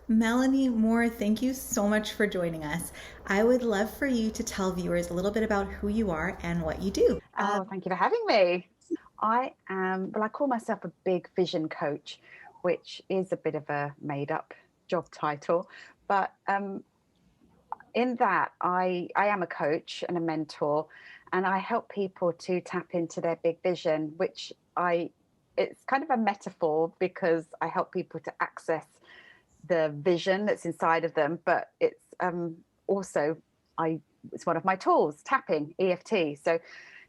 Melanie Moore, thank you so much for joining us. I would love for you to tell viewers a little bit about who you are and what you do. Oh, thank you for having me. I call myself a big vision coach, which is a bit of a made up job title. But in that, I am a coach and a mentor, and I help people to tap into their big vision, it's kind of a metaphor because I help people to access the vision that's inside of them, but also I it's one of my tools, tapping, EFT.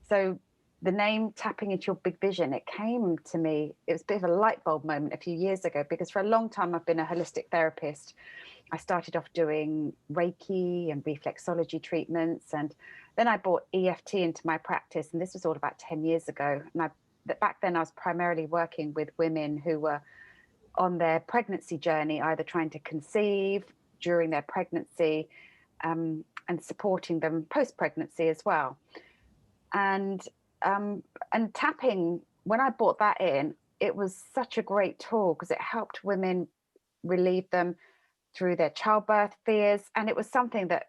So the name tapping into your big vision, it came to me, it was a bit of a light bulb moment a few years ago because for a long time I've been a holistic therapist. I started off doing Reiki and reflexology treatments, and then I brought EFT into my practice, and this was all about 10 years ago. Back then I was primarily working with women who were on their pregnancy journey, either trying to conceive during their pregnancy, and supporting them post-pregnancy as well. And and tapping, when I brought that in, it was such a great tool because it helped women relieve them through their childbirth fears. And it was something that,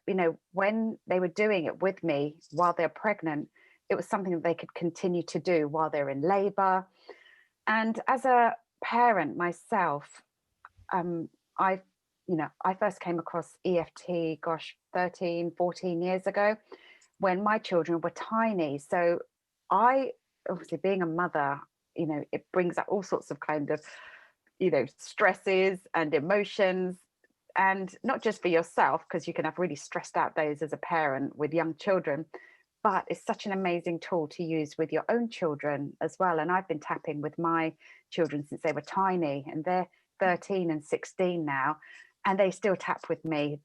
when they were doing it with me while they're pregnant, it was something that they could continue to do while they're in labor. And as a parent myself, um, I, I first came across EFT, gosh, 13, 14 years ago when my children were tiny. So I, obviously being a mother, it brings up all sorts of kind of, stresses and emotions, and not just for yourself, because you can have really stressed out days as a parent with young children, but it's such an amazing tool to use with your own children as well. And I've been tapping with my children since they were tiny, and they're 13 and 16 now, and they still tap with me,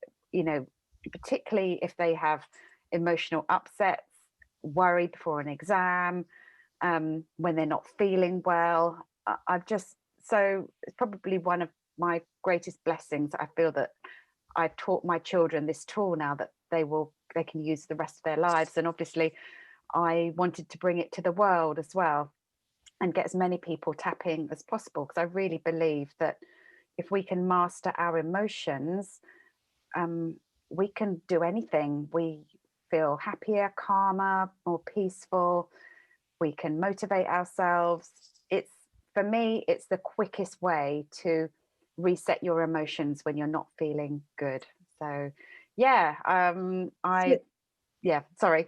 particularly if they have emotional upsets, worried before an exam, when they're not feeling well. I've just, so it's probably one of my greatest blessings. I feel that I've taught my children this tool now that they can use the rest of their lives. And obviously I wanted to bring it to the world as well and get as many people tapping as possible, because I really believe that if we can master our emotions, we can do anything. We feel happier, calmer, more peaceful. We can motivate ourselves. It's, for me, it's the quickest way to reset your emotions when you're not feeling good. So yeah, So sorry.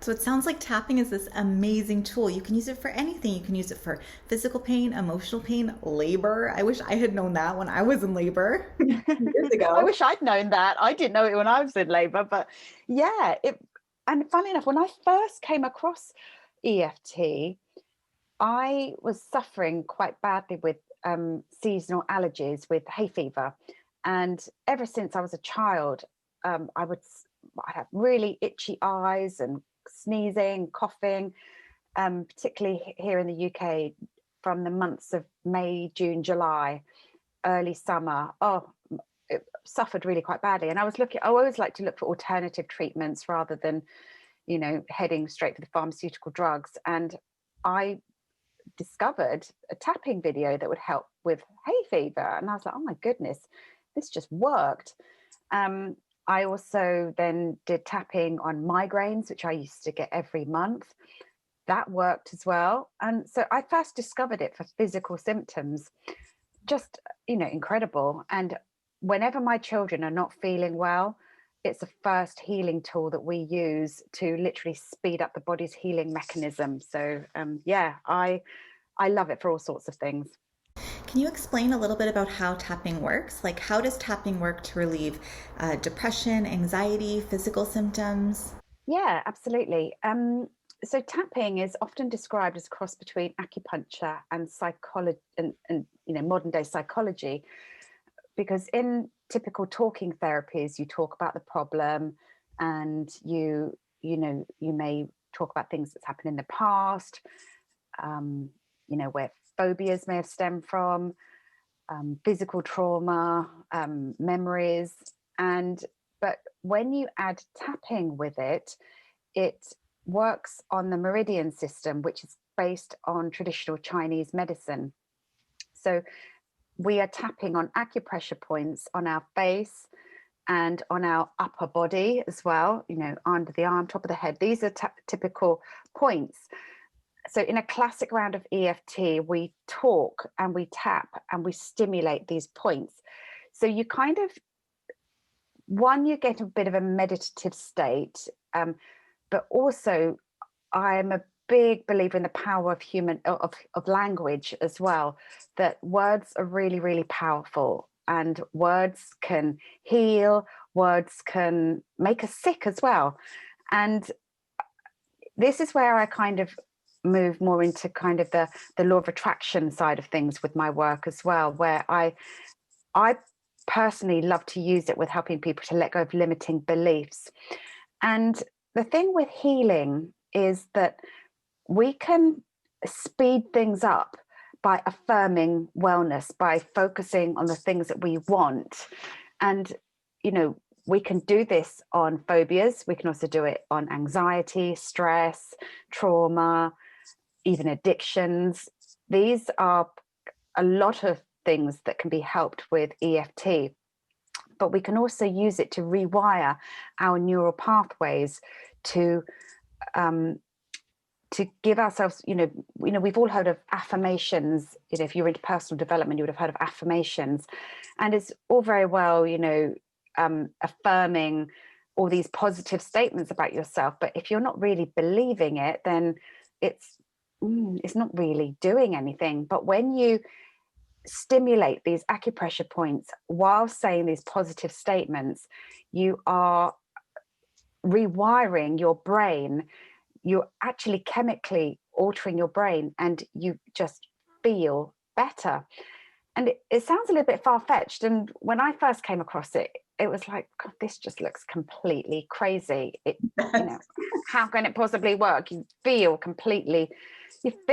so it sounds like tapping is this amazing tool. You can use it for anything. You can use it for physical pain, emotional pain, labor. I wish I had known that when I was in labor years I ago. wish I'd known that. I didn't know it when I was in labor, but yeah, and funny enough, when I first came across EFT, I was suffering quite badly with seasonal allergies, with hay fever. And ever since I was a child, I'd have really itchy eyes and sneezing, coughing, particularly here in the UK from the months of May, June, July, early summer. Oh, it suffered really quite badly. And I always like to look for alternative treatments rather than, heading straight for the pharmaceutical drugs. And I discovered a tapping video that would help with hay fever. And I was like, oh my goodness, this just worked. I also then did tapping on migraines, which I used to get every month. That worked as well. And so I first discovered it for physical symptoms, just, incredible. And whenever my children are not feeling well, it's the first healing tool that we use to literally speed up the body's healing mechanism. So yeah, I love it for all sorts of things. Can you explain a little bit about how tapping works? Like, how does tapping work to relieve depression, anxiety, physical symptoms? Yeah, absolutely. So tapping is often described as a cross between acupuncture and psychology and modern day psychology, because in typical talking therapies, you talk about the problem, and you may talk about things that's happened in the past, um, where phobias may have stemmed from, physical trauma, memories. And but when you add tapping with it, it works on the meridian system, which is based on traditional Chinese medicine. So we are tapping on acupressure points on our face and on our upper body as well, you know, under the arm, top of the head. These are typical points. So in a classic round of EFT, we talk and we tap and we stimulate these points. So you kind of, one, you get a bit of a meditative state, but also I'm a big believer in the power of language as well, that words are really, really powerful, and words can heal, words can make us sick as well. And this is where I kind of move more into kind of the law of attraction side of things with my work as well, where I personally love to use it with helping people to let go of limiting beliefs. And the thing with healing is that we can speed things up by affirming wellness, by focusing on the things that we want. And, you know, we can do this on phobias. We can also do it on anxiety, stress, trauma, even addictions. These are a lot of things that can be helped with EFT. But we can also use it to rewire our neural pathways to give ourselves, you know, we've all heard of affirmations. You know, if you're into personal development, you would have heard of affirmations, and it's all very well, you know, affirming all these positive statements about yourself. But if you're not really believing it, then it's not really doing anything. But when you stimulate these acupressure points while saying these positive statements, you are rewiring your brain. You're actually chemically altering your brain, and you just feel better. And it sounds a little bit far-fetched. And when I first came across it, it was like, God, this just looks completely crazy. You know, how can it possibly work? You feel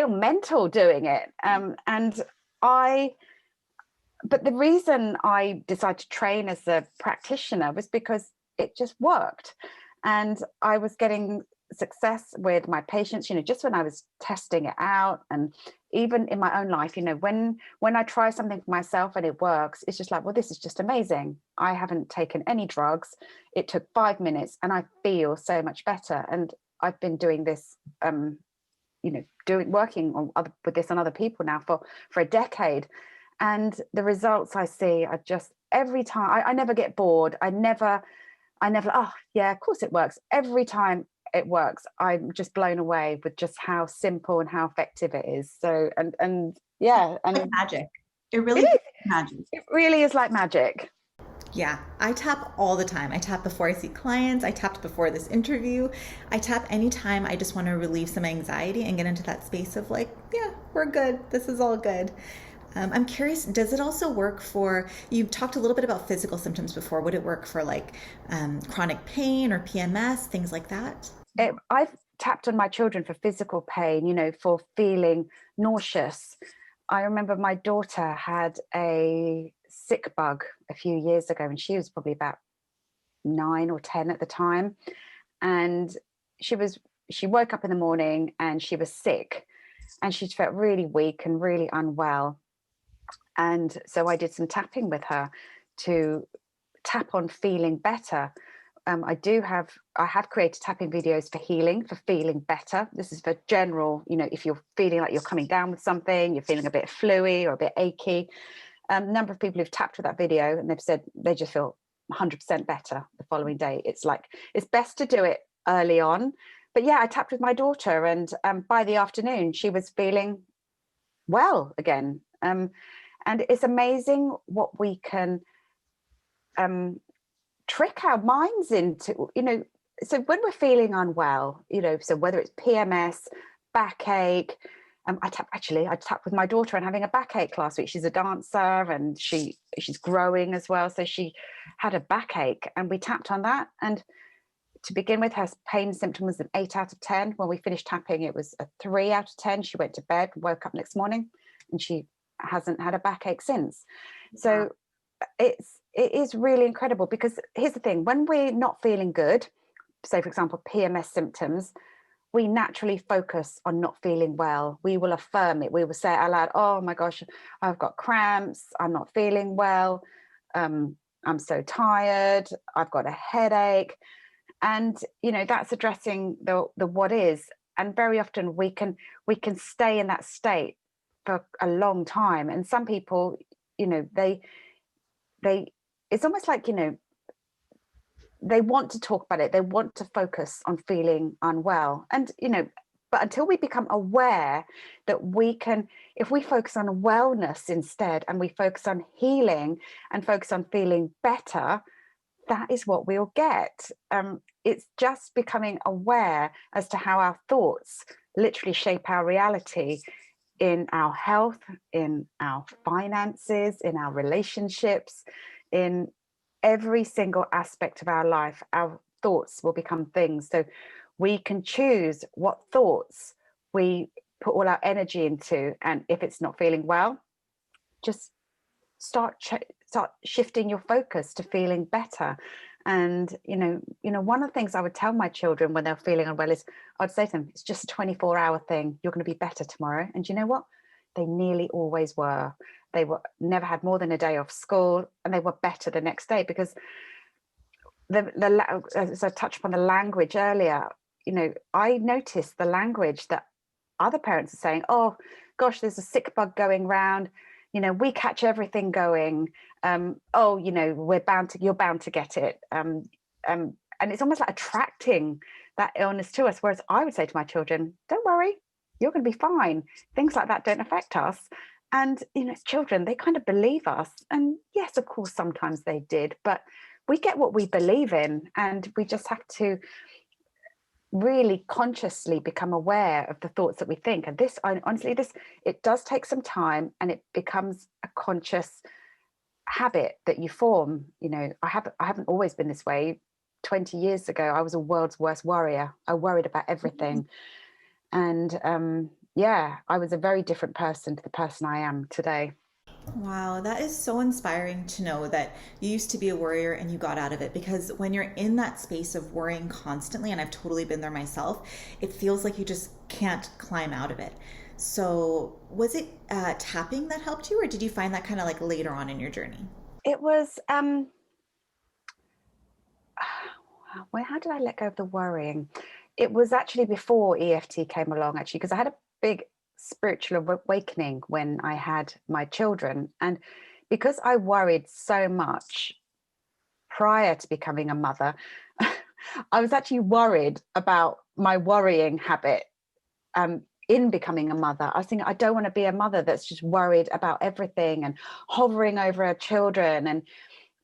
mental doing it. But the reason I decided to train as a practitioner was because it just worked. And I was getting success with my patients, you know, just when I was testing it out. And even in my own life, you know, when I try something for myself and it works, it's just like, well, this is just amazing. I haven't taken any drugs. It took 5 minutes and I feel so much better. And I've been doing this, you know, working with this on other people now for a decade. And the results I see are just every time. I never get bored. I never, oh yeah, of course it works. Every time it works, I'm just blown away with just how simple and how effective it is. So, and yeah. And like magic. It really is magic. It really is like magic. Yeah, I tap all the time. I tap before I see clients. I tapped before this interview. I tap anytime I just want to relieve some anxiety and get into that space of like, yeah, we're good. This is all good. I'm curious, does it also work for, you talked a little bit about physical symptoms before. Would it work for like chronic pain or PMS, things like that? I've tapped on my children for physical pain, you know, for feeling nauseous. I remember my daughter had a sick bug a few years ago, and she was probably about 9 or 10 at the time. And she woke up in the morning and she was sick, and she felt really weak and really unwell. And so I did some tapping with her to tap on feeling better. I have created tapping videos for healing, for feeling better. This is for general, you know, if you're feeling like you're coming down with something, you're feeling a bit fluey or a bit achy. A number of people who've tapped with that video and they've said they just feel 100% better the following day. It's like, it's best to do it early on. But yeah, I tapped with my daughter, and by the afternoon, she was feeling well again. And it's amazing what we can trick our minds into, you know. So when we're feeling unwell, you know, so whether it's PMS, backache, I tapped with my daughter and having a backache last week. She's a dancer and she's growing as well. So she had a backache and we tapped on that. And to begin with, her pain symptom was an 8 out of 10. When we finished tapping, it was a 3 out of 10. She went to bed, woke up next morning, and she hasn't had a backache since. So it is really incredible, because here's the thing: when we're not feeling good, say for example PMS symptoms, we naturally focus on not feeling well. We will affirm it. We will say it out loud, oh my gosh, I've got cramps, I'm not feeling well, I'm so tired, I've got a headache. And that's addressing the what is. And very often we can stay in that state for a long time. And some people, they it's almost like, they want to talk about it, they want to focus on feeling unwell. And but until we become aware that we can, if we focus on wellness instead, and we focus on healing and focus on feeling better, that is what we'll get. It's just becoming aware as to how our thoughts literally shape our reality in our health, in our finances, in our relationships, in every single aspect of our life. Our thoughts will become things. So we can choose what thoughts we put all our energy into. And if it's not feeling well, just start shifting your focus to feeling better. And one of the things I would tell my children when they're feeling unwell is, I'd say to them, it's just a 24-hour thing, you're going to be better tomorrow. And you know what, they nearly always were. They were never had more than a day off school, and they were better the next day. Because as I touched upon the language earlier, I noticed the language that other parents are saying. Oh gosh, there's a sick bug going round, we catch everything going. You're bound to get it. And it's almost like attracting that illness to us. Whereas I would say to my children, don't worry, you're going to be fine. Things like that don't affect us. And, as children, they kind of believe us. And yes, of course, sometimes they did, but we get what we believe in, and we just have to really consciously become aware of the thoughts that we think. And honestly, it does take some time, and it becomes a conscious habit that you form. I haven't always been this way. 20 years ago, I was a world's worst worrier. I worried about everything. And I was a very different person to the person I am today. Wow, that is so inspiring to know that you used to be a worrier and you got out of it. Because when you're in that space of worrying constantly, and I've totally been there myself, it feels like you just can't climb out of it. So was it tapping that helped you, or did you find that kind of like later on in your journey? It was how did I let go of the worrying? It was actually before EFT came along, actually, because I had a big spiritual awakening when I had my children. And because I worried so much prior to becoming a mother, I was actually worried about my worrying habit in becoming a mother. I was thinking, I don't want to be a mother that's just worried about everything and hovering over her children. And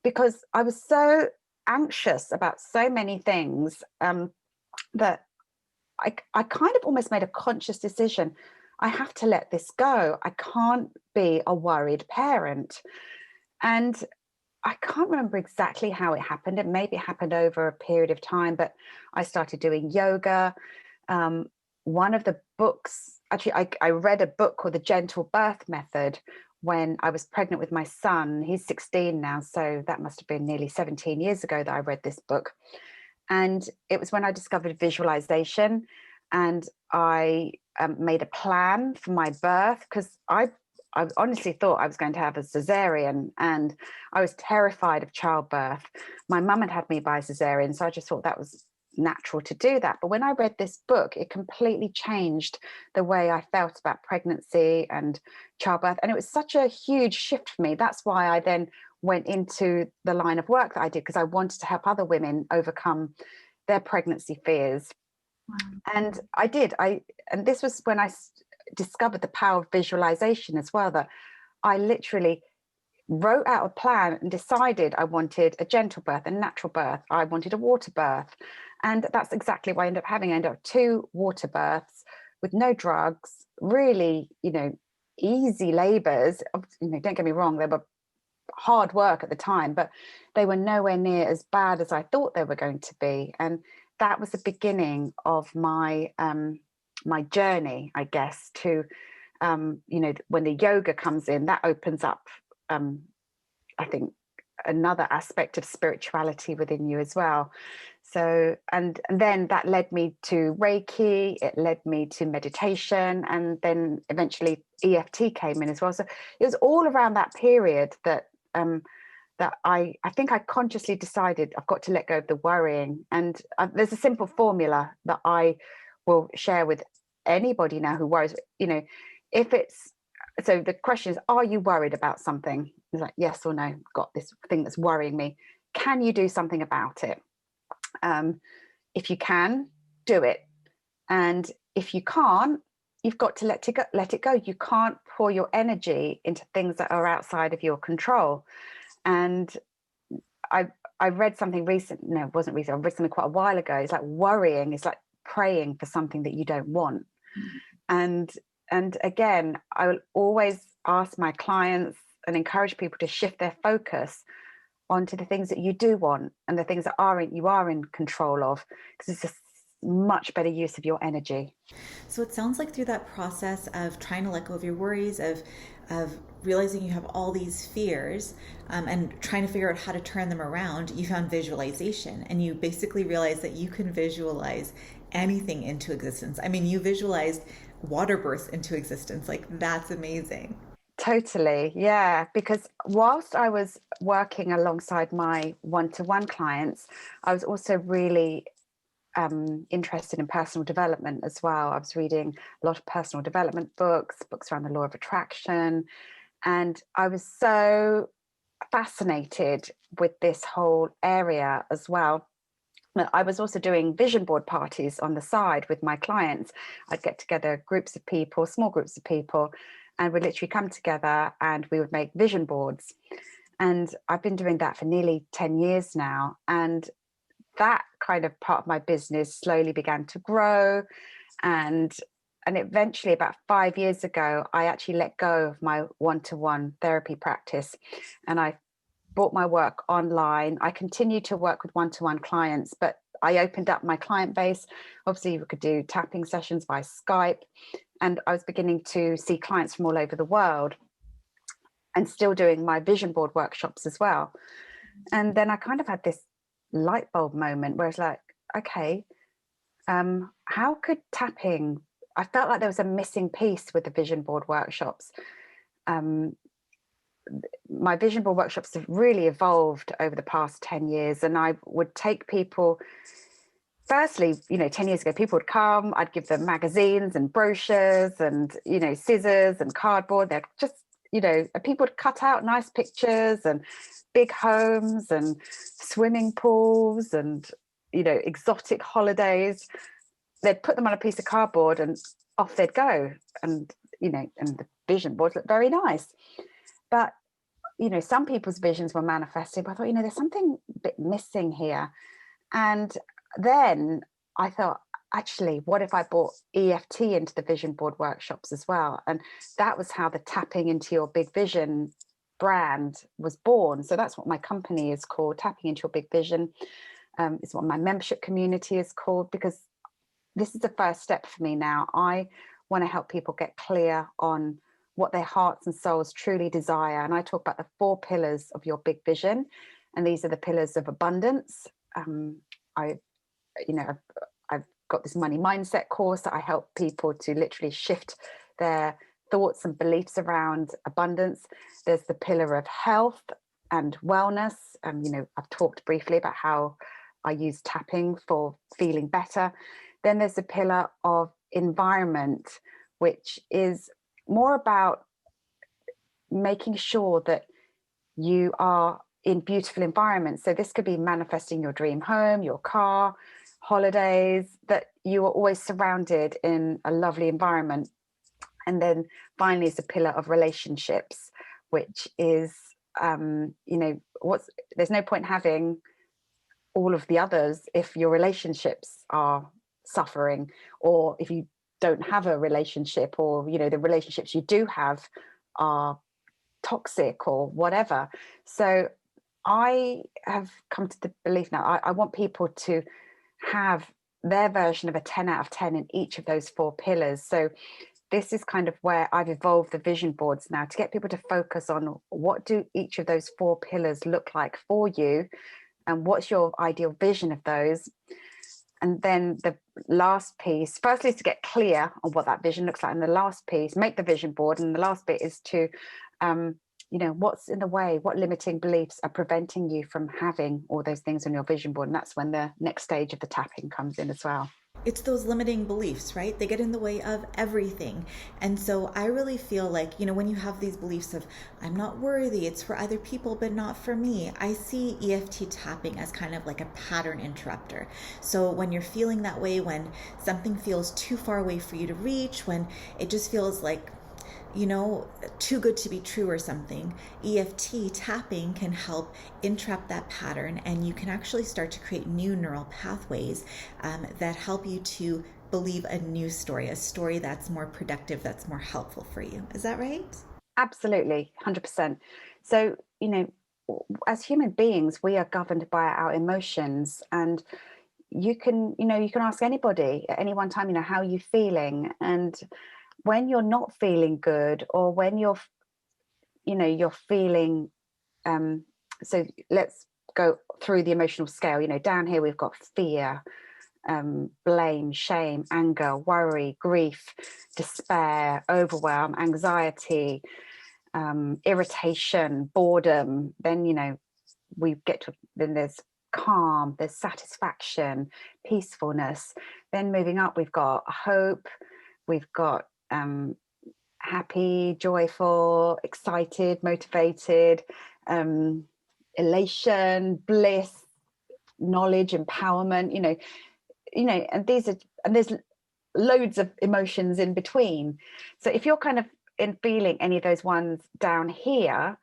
because I was so anxious about so many things, that I kind of almost made a conscious decision. I have to let this go. I can't be a worried parent. And I can't remember exactly how it happened. It maybe happened over a period of time, but I started doing yoga. One of the books, actually, I read a book called The Gentle Birth Method when I was pregnant with my son. He's 16 now, so that must have been nearly 17 years ago that I read this book. And it was when I discovered visualization, and I made a plan for my birth, because I honestly thought I was going to have a cesarean, and I was terrified of childbirth. My mum had me by cesarean, so I just thought that was natural to do that. But when I read this book, it completely changed the way I felt about pregnancy and childbirth. And it was such a huge shift for me. That's why I then went into the line of work that I did, because I wanted to help other women overcome their pregnancy fears. Wow. And I did. And this was when I discovered the power of visualization as well, that I literally wrote out a plan and decided I wanted a gentle birth, a natural birth. I wanted a water birth. And that's exactly what I ended up having. I ended up 2 water births with no drugs, really, easy labors. Don't get me wrong, they were hard work at the time, but they were nowhere near as bad as I thought they were going to be. And that was the beginning of my my journey, I guess, to when the yoga comes in, that opens up I think another aspect of spirituality within you as well. So, and then that led me to Reiki, it led me to meditation, and then eventually EFT came in as well. So it was all around that period that I think I consciously decided I've got to let go of the worrying. And there's a simple formula that I will share with anybody now who worries. You know, if it's, so the question is, are you worried about something? It's like, yes or no, got this thing that's worrying me. Can you do something about it? If you can, do it. And if you can't, you've got to let it go. You can't pour your energy into things that are outside of your control. And I read something recent. No, it wasn't recent. I read something quite a while ago. It's like worrying is like praying for something that you don't want. And again, I will always ask my clients and encourage people to shift their focus onto the things that you do want and the things that you are in control of, because it's just much better use of your energy. So it sounds like through that process of trying to let go of your worries, of realizing you have all these fears, and trying to figure out how to turn them around, you found visualization, and you basically realized that you can visualize anything into existence. I mean, you visualized water births into existence. Like, that's amazing. Totally, yeah. Because whilst I was working alongside my one-to-one clients, I was also really interested in personal development as well. I was reading a lot of personal development books around the law of attraction, and I was so fascinated with this whole area as well. I was also doing vision board parties on the side with my clients. I'd get together groups of people, small groups of people, and we'd literally come together and we would make vision boards. And I've been doing that for nearly 10 years now. And that kind of part of my business slowly began to grow. And eventually, about 5 years ago, I actually let go of my one-to-one therapy practice, and I brought my work online. I continued to work with one-to-one clients, but I opened up my client base. Obviously, we could do tapping sessions by Skype, and I was beginning to see clients from all over the world, and still doing my vision board workshops as well. And then I kind of had this light bulb moment where it's like, okay, how could tapping, I felt like there was a missing piece with the vision board workshops. My vision board workshops have really evolved over the past 10 years. And I would take people, firstly, 10 years ago, people would come, I'd give them magazines and brochures and, scissors and cardboard. They're just, people would cut out nice pictures and big homes and swimming pools and, exotic holidays. They'd put them on a piece of cardboard and off they'd go. And, and the vision boards looked very nice. But, some people's visions were manifested, but I thought, there's something a bit missing here. And then I thought, actually, what if I brought EFT into the vision board workshops as well? And that was how the Tapping Into Your Big Vision brand was born. So that's what my company is called, Tapping Into Your Big Vision. It's what my membership community is called, because this is the first step for me now. I want to help people get clear on what their hearts and souls truly desire. And I talk about the 4 pillars of your big vision. And these are the pillars of abundance. I've got this money mindset course that I help people to literally shift their thoughts and beliefs around abundance. There's the pillar of health and wellness. I've talked briefly about how I use tapping for feeling better. Then there's the pillar of environment, which is more about making sure that you are in beautiful environments. So this could be manifesting your dream home, your car, holidays, that you are always surrounded in a lovely environment. And then finally is the pillar of relationships, which is, there's no point having all of the others if your relationships are suffering, or if you don't have a relationship, or the relationships you do have are toxic or whatever. So I have come to the belief now, I want people to have their version of a 10 out of 10 in each of those 4 pillars. So this is kind of where I've evolved the vision boards now to get people to focus on what do each of those 4 pillars look like for you, and what's your ideal vision of those. And then the last piece, firstly, is to get clear on what that vision looks like. And the last piece, make the vision board. And the last bit is to, what's in the way, what limiting beliefs are preventing you from having all those things on your vision board. And that's when the next stage of the tapping comes in as well. It's those limiting beliefs, right? They get in the way of everything. And so I really feel like, when you have these beliefs of, I'm not worthy, it's for other people, but not for me, I see EFT tapping as kind of like a pattern interrupter. So when you're feeling that way, when something feels too far away for you to reach, when it just feels like, too good to be true or something, EFT tapping can help interrupt that pattern, and you can actually start to create new neural pathways that help you to believe a new story, a story that's more productive, that's more helpful for you. Is that right? Absolutely, 100%. So, as human beings, we are governed by our emotions, and you can ask anybody at any one time, how are you feeling? And when you're not feeling good, or when you're feeling, so let's go through the emotional scale. Down here we've got fear, blame, shame, anger, worry, grief, despair, overwhelm, anxiety, irritation, boredom. Then then there's calm, there's satisfaction, peacefulness. Then moving up, we've got hope, we've got happy, joyful, excited, motivated, elation, bliss, knowledge, empowerment, and there's loads of emotions in between. So if you're kind of in feeling any of those ones down here,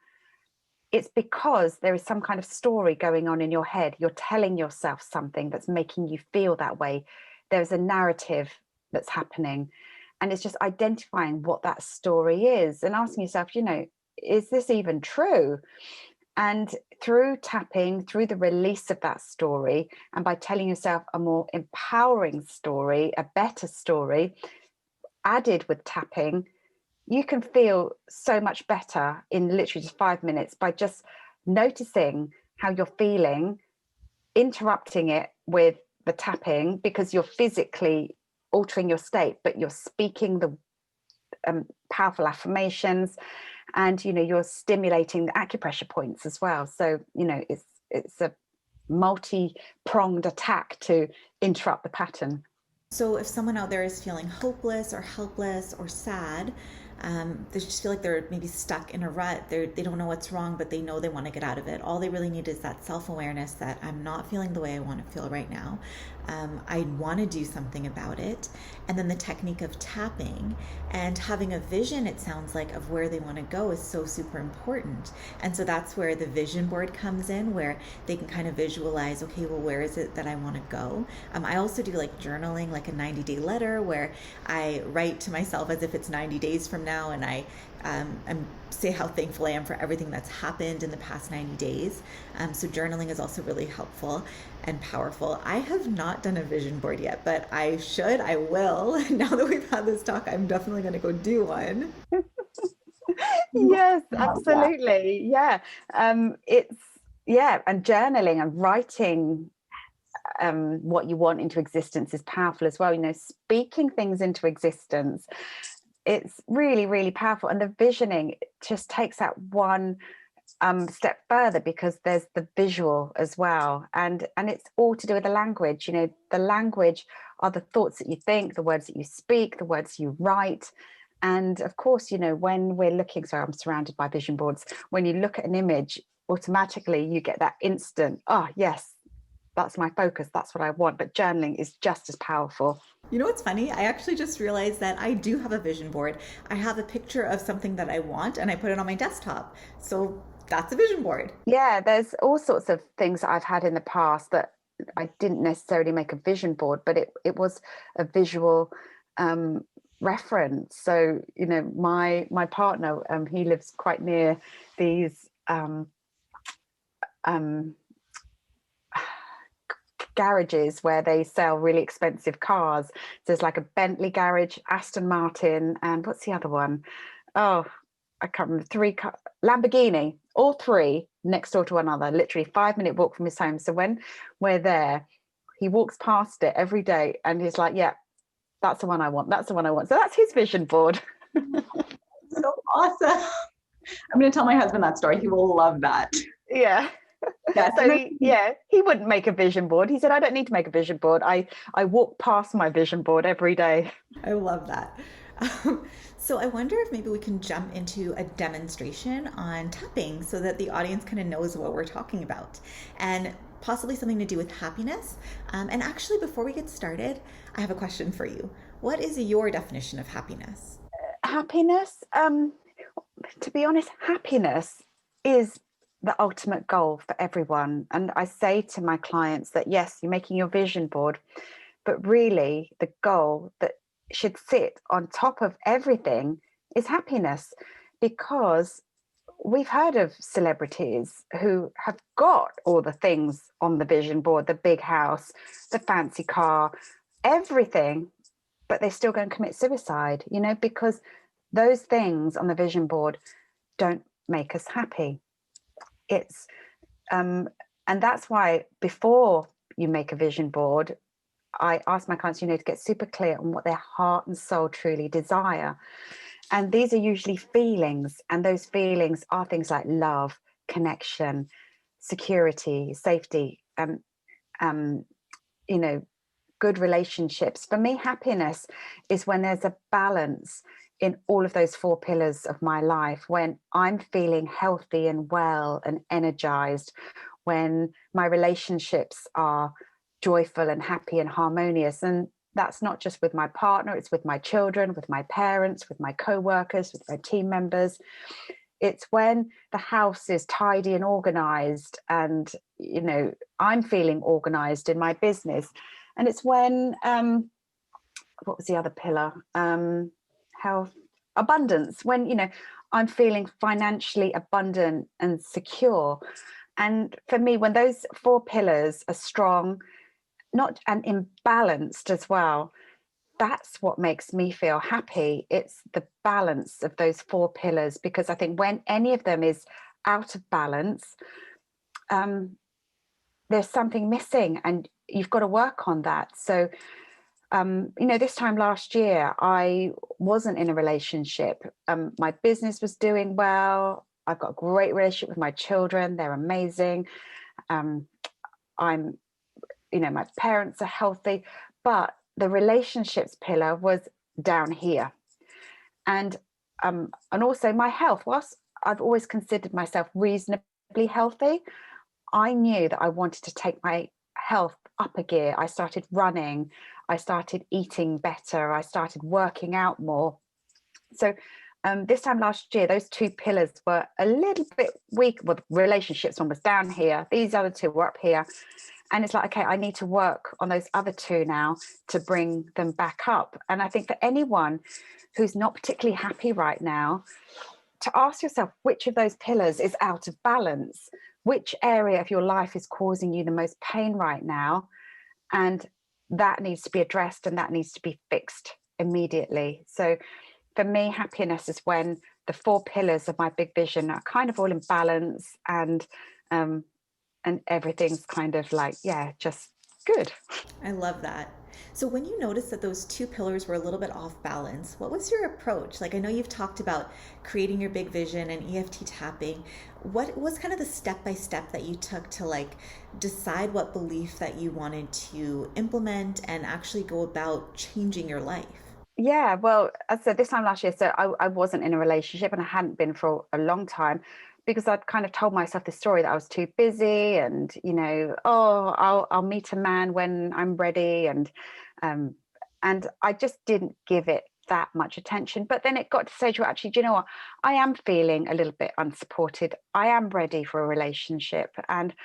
it's because there is some kind of story going on in your head. You're telling yourself something that's making you feel that way. There's a narrative that's happening. And it's just identifying what that story is and asking yourself, is this even true? And through tapping, through the release of that story, and by telling yourself a more empowering story, a better story, added with tapping, you can feel so much better in literally just 5 minutes by just noticing how you're feeling, interrupting it with the tapping, because you're physically altering your state, but you're speaking the powerful affirmations, and you're stimulating the acupressure points as well. So it's a multi-pronged attack to interrupt the pattern. So if someone out there is feeling hopeless or helpless or sad, they just feel like they're maybe stuck in a rut. They don't know what's wrong, but they know they want to get out of it. All they really need is that self-awareness that I'm not feeling the way I want to feel right now. I want to do something about it. And then the technique of tapping and having a vision, it sounds like, of where they want to go is so super important. And so that's where the vision board comes in, where they can kind of visualize, okay, well, where is it that I want to go? I also do like journaling, like a 90-day letter where I write to myself as if it's 90 days from now, and I say how thankful I am for everything that's happened in the past 90 days. So journaling is also really helpful and powerful. I have not done a vision board yet, but I will. Now that we've had this talk, I'm definitely going to go do one. Yes, absolutely. Yeah. And journaling and writing what you want into existence is powerful as well. Speaking things into existence, it's really, really powerful. And the visioning just takes that one step further, because there's the visual as well, and it's all to do with the language. The language are the thoughts that you think, the words that you speak, the words you write. And of course, when we're looking, so I'm surrounded by vision boards, when you look at an image, automatically you get that instant, oh yes, that's my focus, that's what I want. But journaling is just as powerful. You know what's funny? I actually just realized that I do have a vision board. I have a picture of something that I want and I put it on my desktop. So that's a vision board. Yeah, there's all sorts of things that I've had in the past that I didn't necessarily make a vision board, but it was a visual reference. So, my partner, he lives quite near these garages where they sell really expensive cars. There's like a Bentley garage, Aston Martin, and what's the other one? Oh, I can't remember. Lamborghini, all three next door to one another, literally 5-minute walk from his home. So when we're there, he walks past it every day and he's like, yeah, that's the one I want. That's the one I want. So that's his vision board. So awesome. I'm going to tell my husband that story. He will love that. Yeah. Yes. So he wouldn't make a vision board. He said, I don't need to make a vision board. I walk past my vision board every day. I love that. So I wonder if maybe we can jump into a demonstration on tapping so that the audience kind of knows what we're talking about, and possibly something to do with happiness. And actually, before we get started, I have a question for you. What is your definition of happiness? Happiness, to be honest, happiness is the ultimate goal for everyone. And I say to my clients that, yes, you're making your vision board, but really the goal that should sit on top of everything is happiness, because we've heard of celebrities who have got all the things on the vision board, the big house, the fancy car, everything, but they still go and commit suicide, because those things on the vision board don't make us happy. It's and that's why before you make a vision board, I ask my clients, to get super clear on what their heart and soul truly desire. And these are usually feelings, and those feelings are things like love, connection, security, safety, good relationships. For me, happiness is when there's a balance in all of those 4 pillars of my life, when I'm feeling healthy and well and energized, when my relationships are joyful and happy and harmonious. And that's not just with my partner, it's with my children, with my parents, with my co-workers, with my team members. It's when the house is tidy and organized and, I'm feeling organized in my business. And it's when, what was the other pillar? Health, abundance, when, I'm feeling financially abundant and secure. And for me, when those 4 pillars are strong, not and imbalanced as well, that's what makes me feel happy. It's the balance of those 4 pillars, because I think when any of them is out of balance, there's something missing and you've got to work on that. So this time last year, I wasn't in a relationship. My business was doing well. I've got a great relationship with my children. They're amazing. My parents are healthy, but the relationships pillar was down here. And also my health. Whilst I've always considered myself reasonably healthy, I knew that I wanted to take my health up a gear. I started running, I started eating better, I started working out more. So this time last year, those 2 pillars were a little bit weak. Well, the relationships one was down here, these other 2 were up here. And it's like, okay, I need to work on those other 2 now to bring them back up. And I think for anyone who's not particularly happy right now, to ask yourself which of those pillars is out of balance, which area of your life is causing you the most pain right now, and that needs to be addressed and that needs to be fixed immediately. So for me, happiness is when the 4 pillars of my big vision are kind of all in balance, and everything's kind of like, just good. I love that. So when you noticed that those 2 pillars were a little bit off balance, what was your approach? Like, I know you've talked about creating your big vision and EFT tapping. What was kind of the step-by-step that you took to decide what belief that you wanted to implement and actually go about changing your life? Yeah, well, as I said, this time last year, so I wasn't in a relationship, and I hadn't been for a long time, because I'd kind of told myself this story that I was too busy, and I'll meet a man when I'm ready, and I just didn't give it that much attention. But then it got to stage where actually, do you know what? I am feeling a little bit unsupported. I am ready for a relationship, and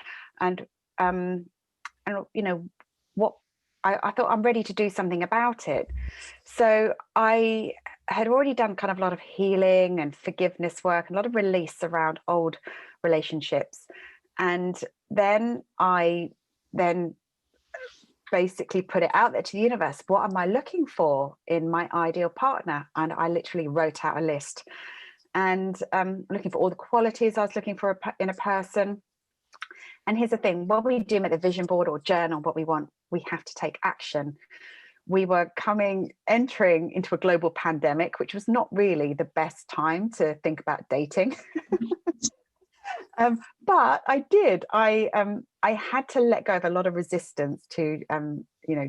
what I thought, I'm ready to do something about it. So I had already done kind of a lot of healing and forgiveness work and a lot of release around old relationships. And then I basically put it out there to the universe. What am I looking for in my ideal partner? And I literally wrote out a list, and looking for all the qualities I was looking for in a person. And here's the thing, when we do make the vision board or journal what we want, we have to take action. We were entering into a global pandemic, which was not really the best time to think about dating. But I did. I had to let go of a lot of resistance to,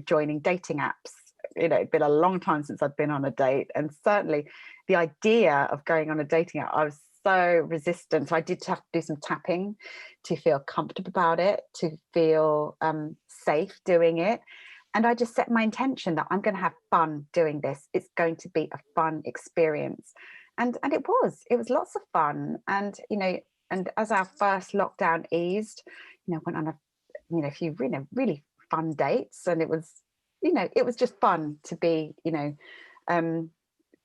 joining dating apps. It'd been a long time since I'd been on a date, and certainly the idea of going on a dating app, I was so resistant. So I did have to do some tapping to feel comfortable about it, to feel safe doing it. And I just set my intention that I'm going to have fun doing this. It's going to be a fun experience. And it was lots of fun. And, and as our first lockdown eased, went on a few really fun dates. And it was just fun to be,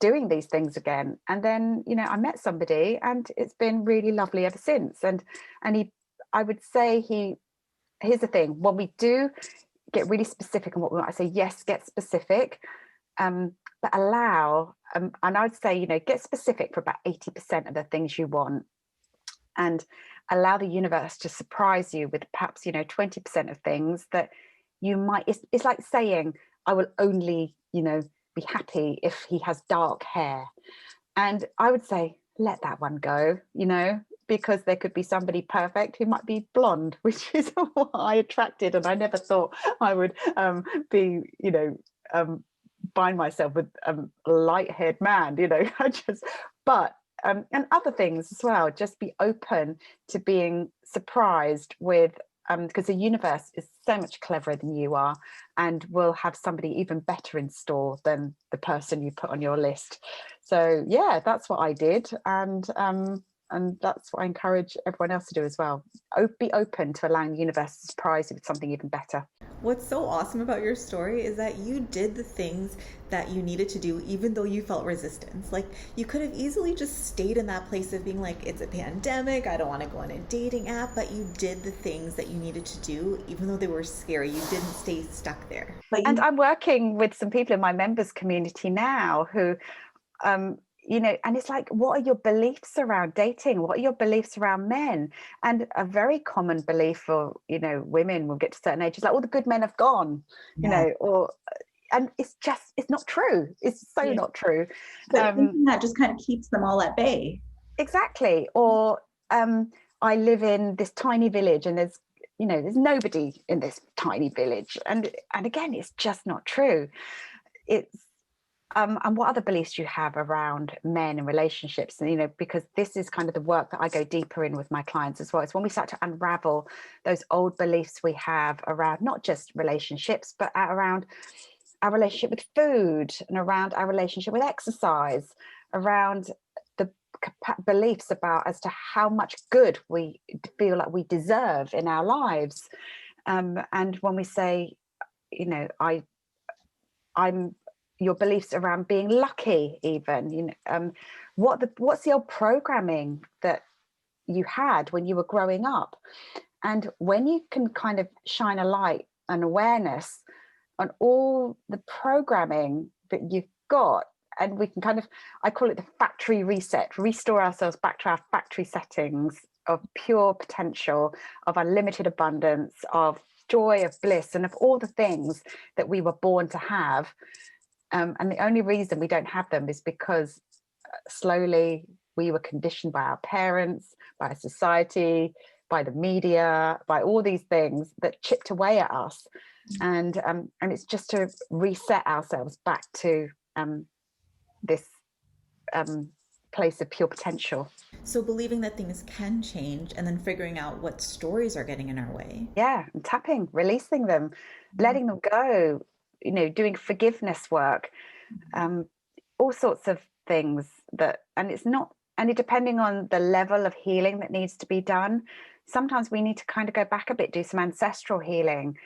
doing these things again. And then, I met somebody, and it's been really lovely ever since. And I would say here's the thing, when we do get really specific on what we want, I say, yes, get specific, but allow, and I'd say, get specific for about 80% of the things you want, and allow the universe to surprise you with perhaps, 20% of things that you might, it's like saying, I will only, be happy if he has dark hair. And I would say, let that one go, because there could be somebody perfect who might be blonde, which is what I attracted. And I never thought I would be, find myself with a light-haired man, and other things as well. Just be open to being surprised with, because the universe is so much cleverer than you are, and will have somebody even better in store than the person you put on your list. So yeah, that's what I did, and that's what I encourage everyone else to do as well. Be open to allowing the universe to surprise you with something even better. What's so awesome about your story is that you did the things that you needed to do, even though you felt resistance. Like, you could have easily just stayed in that place of being like, it's a pandemic, I don't want to go on a dating app, but you did the things that you needed to do, even though they were scary. You didn't stay stuck there. And I'm working with some people in my members community now who, and it's like, what are your beliefs around dating? What are your beliefs around men? And a very common belief for, women will get to a certain age is like, all the good men have gone, and it's not true. It's so not true. But thinking that just kind of keeps them all at bay. Exactly. Or I live in this tiny village, and there's nobody in this tiny village. And again, it's just not true. It's, and what other beliefs do you have around men and relationships? And, because this is kind of the work that I go deeper in with my clients as well. It's when we start to unravel those old beliefs we have around not just relationships, but around our relationship with food, and around our relationship with exercise, around the beliefs about as to how much good we feel like we deserve in our lives. And when we say, I'm your beliefs around being lucky, even, what's the old programming that you had when you were growing up? And when you can kind of shine a light and awareness on all the programming that you've got, and we can kind of, I call it the factory reset, restore ourselves back to our factory settings of pure potential, of unlimited abundance, of joy, of bliss, and of all the things that we were born to have. And the only reason we don't have them is because slowly we were conditioned by our parents, by society, by the media, by all these things that chipped away at us. And it's just to reset ourselves back to this place of pure potential. So believing that things can change, and then figuring out what stories are getting in our way. Yeah, and tapping, releasing them, letting them go, doing forgiveness work, all sorts of things and depending on the level of healing that needs to be done, sometimes we need to kind of go back a bit, do some ancestral healing,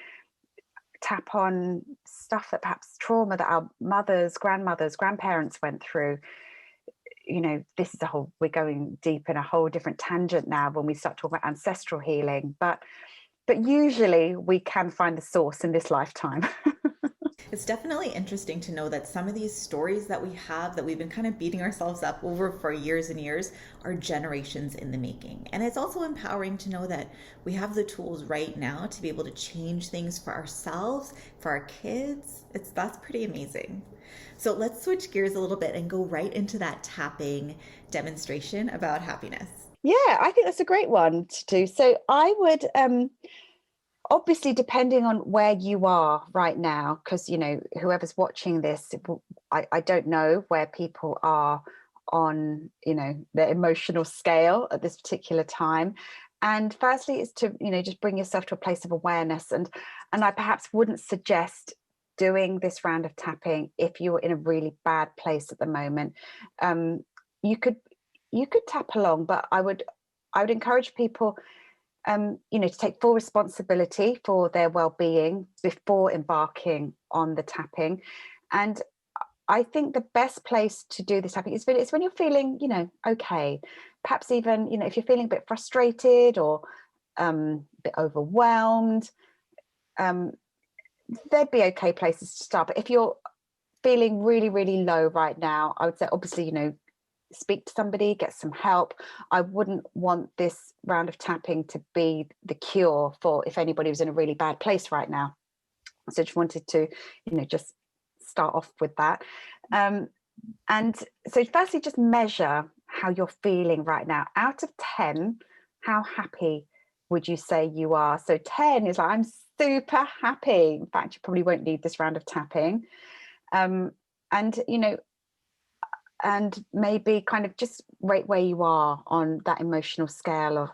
tap on stuff that perhaps trauma that our mothers, grandmothers, grandparents went through. This is we're going deep in a whole different tangent now when we start talking about ancestral healing, but but usually we can find the source in this lifetime. It's definitely interesting to know that some of these stories that we have that we've been kind of beating ourselves up over for years and years are generations in the making. And it's also empowering to know that we have the tools right now to be able to change things for ourselves, for our kids. That's pretty amazing. So let's switch gears a little bit and go right into that tapping demonstration about happiness. Yeah, I think that's a great one to do. So I would obviously, depending on where you are right now, because, whoever's watching this, I don't know where people are on, their emotional scale at this particular time. And firstly, is to, just bring yourself to a place of awareness. And I perhaps wouldn't suggest doing this round of tapping if you're in a really bad place at the moment. You could tap along, but I would encourage people to take full responsibility for their well-being before embarking on the tapping. And I think the best place to do this tapping is when you're feeling, okay. Perhaps even, if you're feeling a bit frustrated or a bit overwhelmed, there'd be okay places to start. But if you're feeling really, really low right now, I would say, obviously, speak to somebody, get some help. I wouldn't want this round of tapping to be the cure for if anybody was in a really bad place right now. So I just wanted to, just start off with that. And so firstly, just measure how you're feeling right now. Out of 10, how happy would you say you are? So 10 is like, I'm super happy. In fact, you probably won't need this round of tapping. And and maybe kind of just rate where you are on that emotional scale of,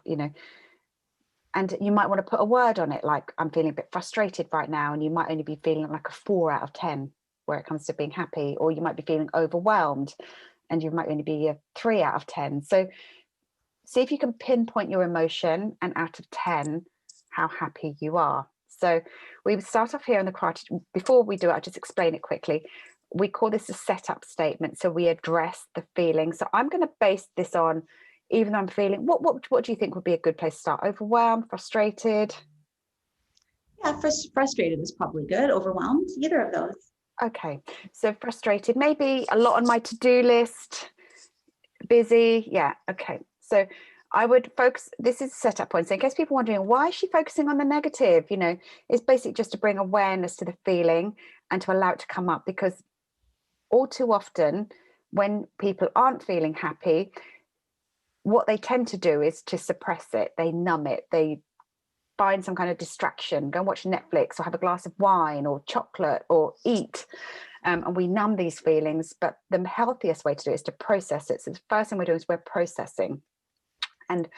and you might want to put a word on it, like I'm feeling a bit frustrated right now, and you might only be feeling like a 4 out of 10 where it comes to being happy, or you might be feeling overwhelmed and you might only be a 3 out of 10. So see if you can pinpoint your emotion, and out of 10, how happy you are. So we would start off here in the karate. Before we do it, I'll just explain it quickly. We call this a setup statement. So we address the feeling. So I'm going to base this on, even though I'm feeling, what do you think would be a good place to start? Overwhelmed, frustrated? Yeah, frustrated is probably good. Overwhelmed, either of those. Okay, so frustrated, maybe a lot on my to-do list, busy. Yeah, okay. So I would focus, this is a setup point. So in case people are wondering, why is she focusing on the negative? It's basically just to bring awareness to the feeling and to allow it to come up, because all too often when people aren't feeling happy, what they tend to do is to suppress it. They numb it. They find some kind of distraction, go and watch Netflix or have a glass of wine or chocolate or eat. And we numb these feelings, but the healthiest way to do it is to process it. So the first thing we're doing is we're processing. And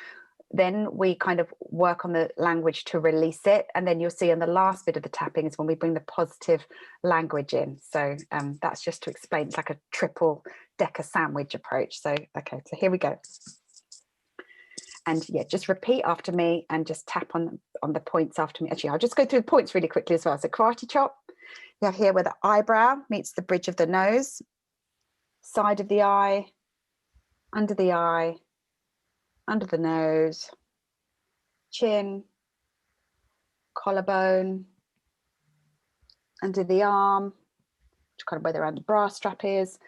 then we kind of work on the language to release it. And then you'll see in the last bit of the tapping is when we bring the positive language in. So that's just to explain. It's like a triple decker sandwich approach. So, okay, so here we go. And yeah, just repeat after me and just tap on the points after me. Actually, I'll just go through the points really quickly as well. So karate chop, you have here where the eyebrow meets the bridge of the nose, side of the eye, under the eye, under the nose, chin, collarbone, under the arm, kind of where around the bra strap is,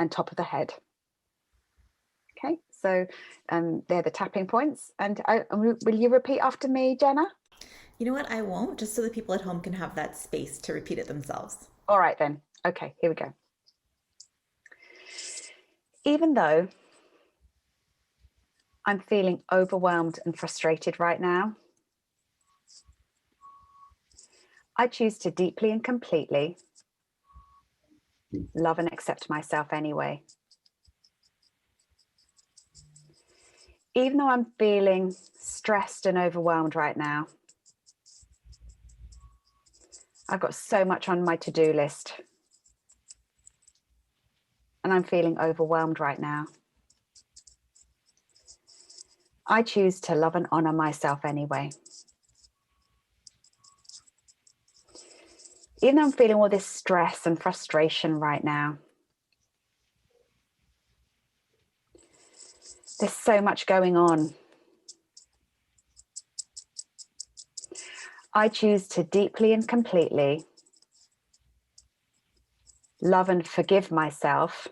and top of the head. Okay, so they're the tapping points. And will you repeat after me, Jenna? You know what? I won't, just so the people at home can have that space to repeat it themselves. All right, then. Okay, here we go. Even though I'm feeling overwhelmed and frustrated right now, I choose to deeply and completely love and accept myself anyway. Even though I'm feeling stressed and overwhelmed right now, I've got so much on my to-do list, and I'm feeling overwhelmed right now. I choose to love and honor myself anyway. Even though I'm feeling all this stress and frustration right now, there's so much going on. I choose to deeply and completely love and forgive myself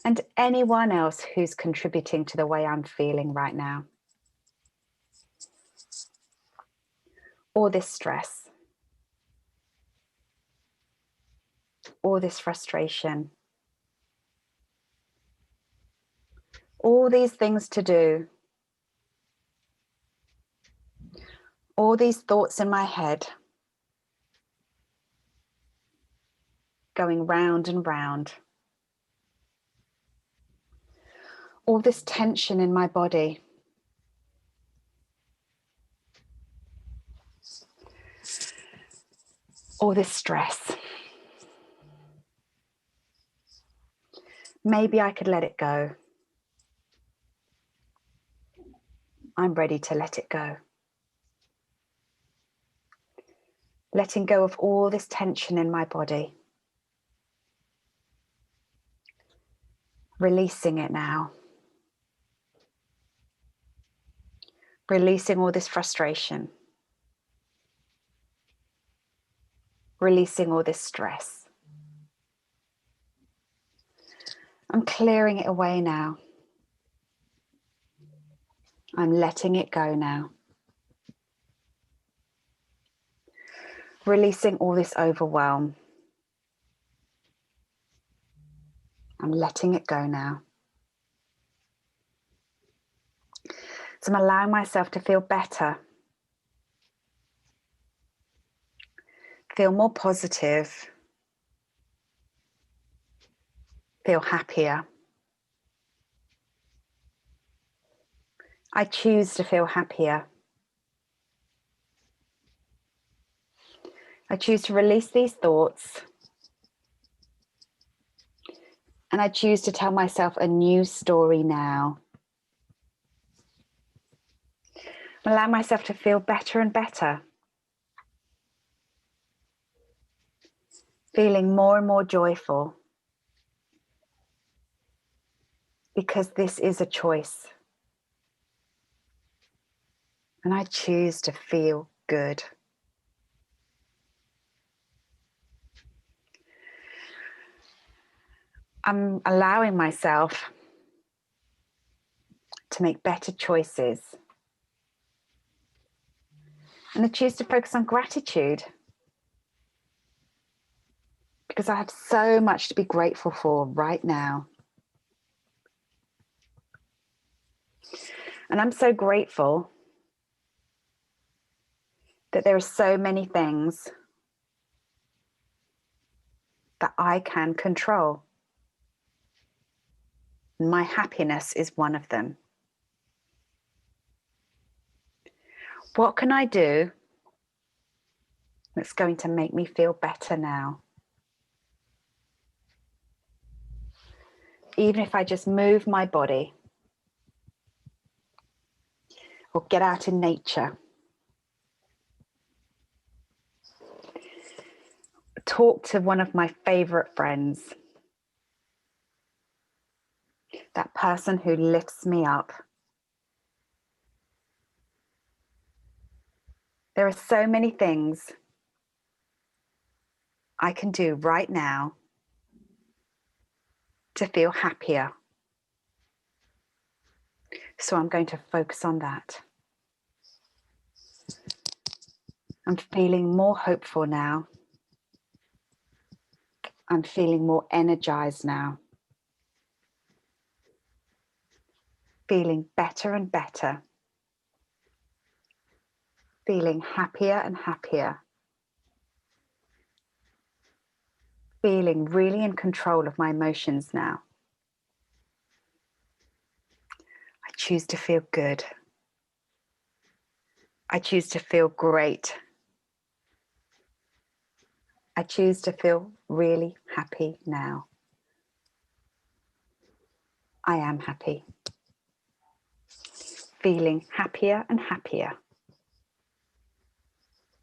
and anyone else who's contributing to the way I'm feeling right now, or this stress, or this frustration, all these things to do, all these thoughts in my head going round and round, all this tension in my body, all this stress. Maybe I could let it go. I'm ready to let it go. Letting go of all this tension in my body. Releasing it now. Releasing all this frustration. Releasing all this stress. I'm clearing it away now. I'm letting it go now. Releasing all this overwhelm. I'm letting it go now. So I'm allowing myself to feel better. Feel more positive. Feel happier. I choose to feel happier. I choose to release these thoughts. And I choose to tell myself a new story now. Allow myself to feel better and better. Feeling more and more joyful. Because this is a choice. And I choose to feel good. I'm allowing myself to make better choices. And I choose to focus on gratitude. Because I have so much to be grateful for right now. And I'm so grateful that there are so many things that I can control. And my happiness is one of them. What can I do that's going to make me feel better now? Even if I just move my body or get out in nature. Talk to one of my favorite friends. That person who lifts me up. There are so many things I can do right now to feel happier. So I'm going to focus on that. I'm feeling more hopeful now. I'm feeling more energized now. Feeling better and better. Feeling happier and happier. Feeling really in control of my emotions now. I choose to feel good. I choose to feel great. I choose to feel really happy now. I am happy. Feeling happier and happier.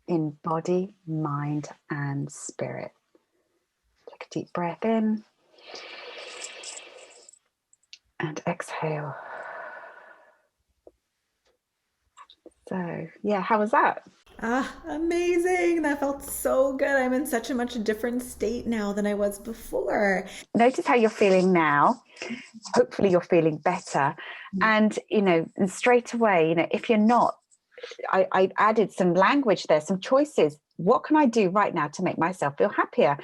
In body, mind, and spirit. Take a deep breath in. And exhale. So yeah, how was that? Ah, amazing. That felt so good. I'm in such a much different state now than I was before. Notice how you're feeling now. Hopefully you're feeling better. And, and straight away, if you're not, I added some language there, some choices. What can I do right now to make myself feel happier?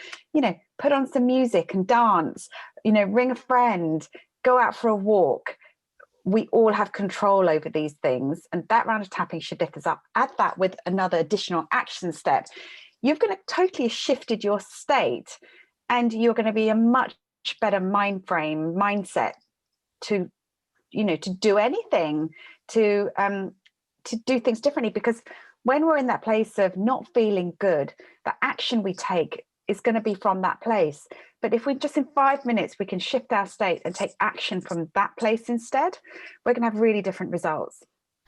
Put on some music and dance, ring a friend, go out for a walk. We all have control over these things. And that round of tapping should lift us up. Add that with another additional action step. You're going to totally shifted your state, and you're going to be a much better mindset to do anything, to do things differently. Because when we're in that place of not feeling good, the action we take is going to be from that place. But if we just in 5 minutes we can shift our state and take action from that place instead, we're going to have really different results.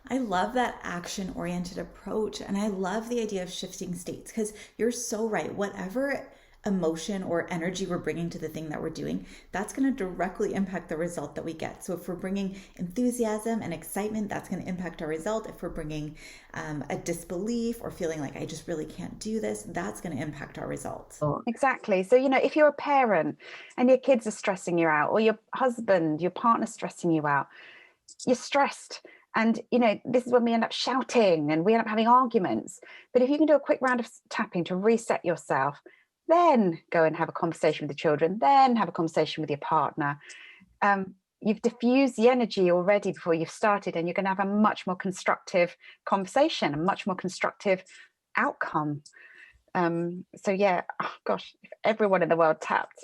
I love that action oriented approach. And I love the idea of shifting states, because you're so right. Whatever emotion or energy we're bringing to the thing that we're doing, that's going to directly impact the result that we get. So if we're bringing enthusiasm and excitement, that's going to impact our result. If we're bringing a disbelief or feeling like I just really can't do this, that's going to impact our results. Exactly. So, if you're a parent and your kids are stressing you out, or your husband, your partner stressing you out, you're stressed. And, this is when we end up shouting and we end up having arguments. But if you can do a quick round of tapping to reset yourself, then go and have a conversation with the children, then have a conversation with your partner. You've diffused the energy already before you've started, and you're going to have a much more constructive conversation, a much more constructive outcome. So yeah, gosh, if everyone in the world tapped,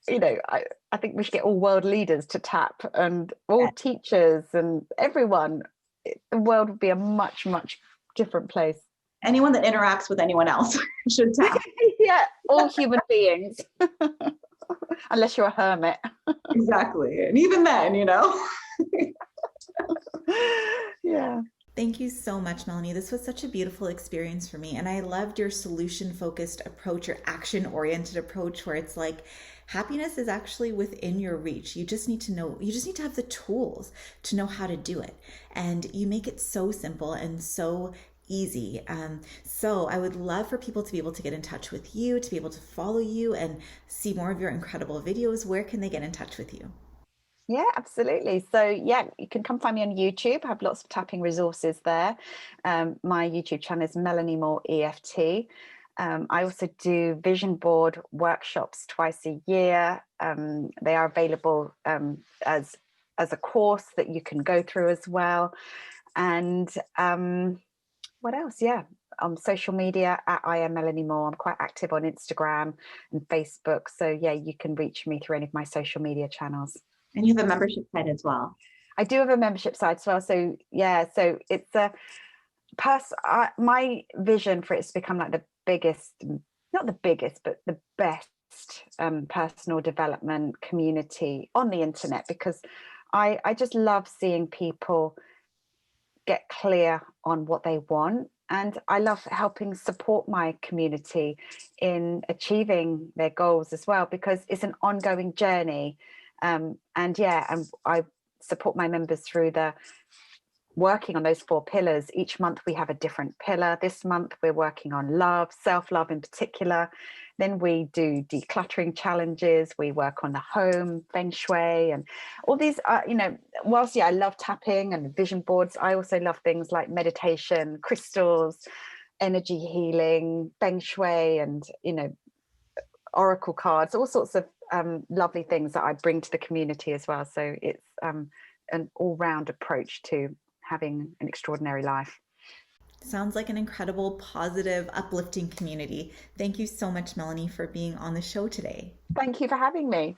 I think we should get all world leaders to tap, and all teachers and everyone. The world would be a much, much different place. Anyone that interacts with anyone else should tap. Yeah, all human beings. Unless you're a hermit. Exactly. And even then, Yeah. Thank you so much, Melanie. This was such a beautiful experience for me. And I loved your solution-focused approach, your action-oriented approach, where it's like happiness is actually within your reach. You just need to have the tools to know how to do it. And you make it so simple and so easy. So I would love for people to be able to get in touch with you, to be able to follow you and see more of your incredible videos. Where can they get in touch with you? Yeah, absolutely. So yeah, you can come find me on YouTube. I have lots of tapping resources there. My YouTube channel is Melanie Moore EFT. I also do vision board workshops twice a year. They are available as a course that you can go through as well. And what else? Yeah, on social media at I am Melanie Moore. I'm quite active on Instagram and Facebook. So yeah, you can reach me through any of my social media channels. And you have a membership site as well. I do have a membership site as well. So yeah, so it's my vision for it is to become like the biggest, not the biggest, but the best personal development community on the internet, because I just love seeing people get clear on what they want. And I love helping support my community in achieving their goals as well, because it's an ongoing journey. And I support my members through the working on those 4 pillars. Each month we have a different pillar. This month we're working on love, self-love in particular. Then we do decluttering challenges. We work on the home, feng shui, and all these, whilst I love tapping and vision boards, I also love things like meditation, crystals, energy healing, feng shui, and, oracle cards, all sorts of lovely things that I bring to the community as well. So it's an all-round approach to having an extraordinary life. Sounds like an incredible, positive, uplifting community. Thank you so much, Melanie, for being on the show today. Thank you for having me.